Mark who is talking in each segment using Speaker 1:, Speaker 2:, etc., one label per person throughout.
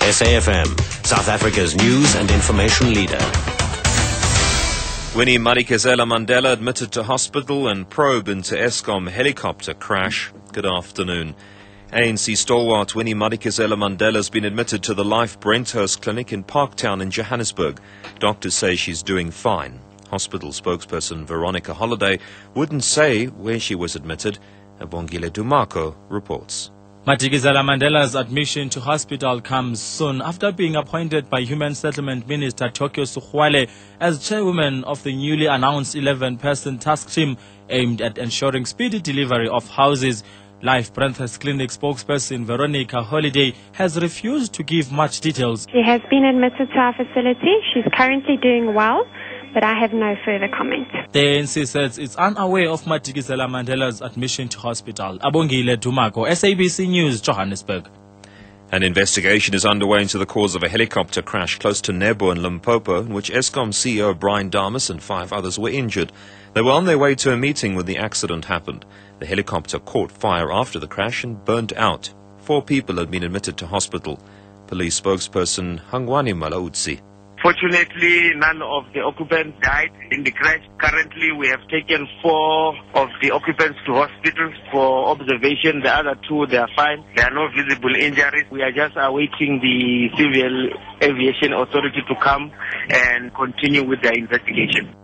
Speaker 1: SAFM, South Africa's news and information leader.
Speaker 2: Winnie Madikizela Mandela admitted to hospital and probe into Eskom helicopter crash. Good afternoon. ANC stalwart Winnie Madikizela Mandela has been admitted to the Life Brenthurst Clinic in Parktown in Johannesburg. Doctors say she's doing fine. Hospital spokesperson Veronica Holliday wouldn't say where she was admitted. Abongile Dumako reports.
Speaker 3: Madikizela Mandela's admission to hospital comes soon after being appointed by Human Settlement Minister Tokyo Sugwale as chairwoman of the newly announced 11-person task team aimed at ensuring speedy delivery of houses. Life Brenthurst Clinic spokesperson Veronica Holliday has refused to give much details.
Speaker 4: She has been admitted to our facility. She's currently doing well, but I have no further comment.
Speaker 3: The ANC says it's unaware of Madikizela Mandela's admission to hospital. Abongile Dumako, SABC News, Johannesburg.
Speaker 2: An investigation is underway into the cause of a helicopter crash close to Nebo in Limpopo, in which Eskom CEO Brian Damas and 5 others were injured. They were on their way to a meeting when the accident happened. The helicopter caught fire after the crash and burnt out. 4 people had been admitted to hospital. Police spokesperson Hangwani Malautsi.
Speaker 5: Fortunately, none of the occupants died in the crash. Currently, we have taken 4 of the occupants to hospital for observation. The other 2, they are fine. There are no visible injuries. We are just awaiting the Civil Aviation Authority to come and continue with their investigation.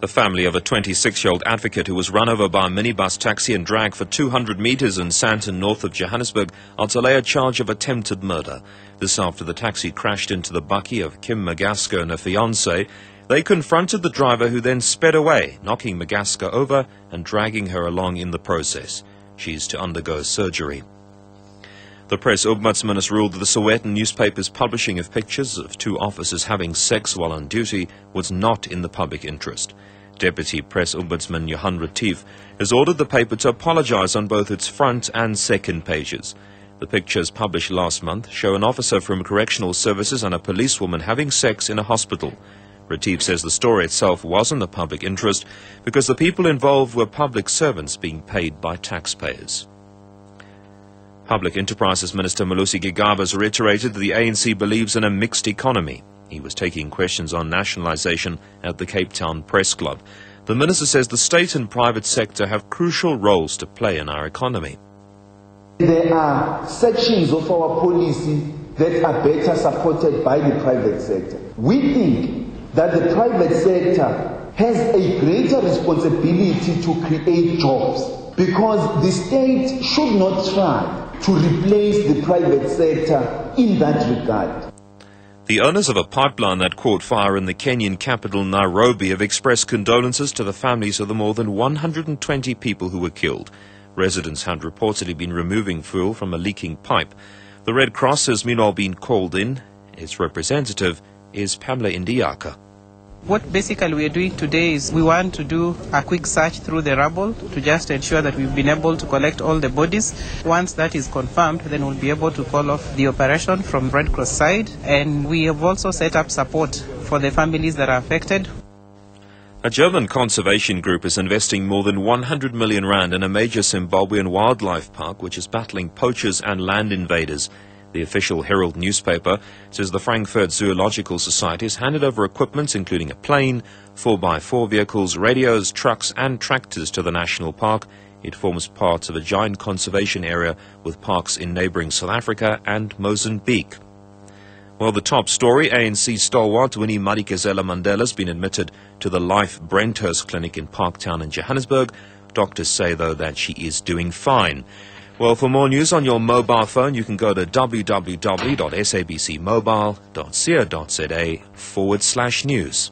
Speaker 2: The family of a 26-year-old advocate who was run over by a minibus taxi and dragged for 200 meters in Sandton, north of Johannesburg, are to lay a charge of attempted murder. This after the taxi crashed into the bakkie of Kim Magaska and her fiancé. They confronted the driver, who then sped away, knocking Magaska over and dragging her along in the process. She's to undergo surgery. The press ombudsman has ruled that the Sowetan newspaper's publishing of pictures of 2 officers having sex while on duty was not in the public interest. Deputy Press Ombudsman Johan Retief has ordered the paper to apologize on both its front and second pages. The pictures published last month show an officer from Correctional Services and a policewoman having sex in a hospital. Retief says the story itself was in the public interest because the people involved were public servants being paid by taxpayers. Public Enterprises Minister Malusi Gigaba has reiterated that the ANC believes in a mixed economy. He was taking questions on nationalisation at the Cape Town Press Club. The minister says the state and private sector have crucial roles to play in our economy.
Speaker 6: There are sections of our policy that are better supported by the private sector. We think that the private sector has a greater responsibility to create jobs because the state should not try to replace the private sector in that regard.
Speaker 2: The owners of a pipeline that caught fire in the Kenyan capital Nairobi have expressed condolences to the families of the more than 120 people who were killed. Residents had reportedly been removing fuel from a leaking pipe. The Red Cross has meanwhile been called in. Its representative is Pamela Indiaka.
Speaker 7: What basically we are doing today is we want to do a quick search through the rubble to just ensure that we've been able to collect all the bodies. Once that is confirmed, then we'll be able to call off the operation from Red Cross side. And we have also set up support for the families that are affected.
Speaker 2: A German conservation group is investing more than 100 million rand in a major Zimbabwean wildlife park which is battling poachers and land invaders. The official Herald newspaper says the Frankfurt Zoological Society has handed over equipment including a plane, 4x4 vehicles, radios, trucks and tractors to the national park. It forms part of a giant conservation area with parks in neighbouring South Africa and Mozambique. Well, the top story, ANC stalwart Winnie Madikizela Mandela has been admitted to the Life Brenthurst Clinic in Parktown in Johannesburg. Doctors say, though, that she is doing fine. Well, for more news on your mobile phone, you can go to www.sabcmobile.co.za/news.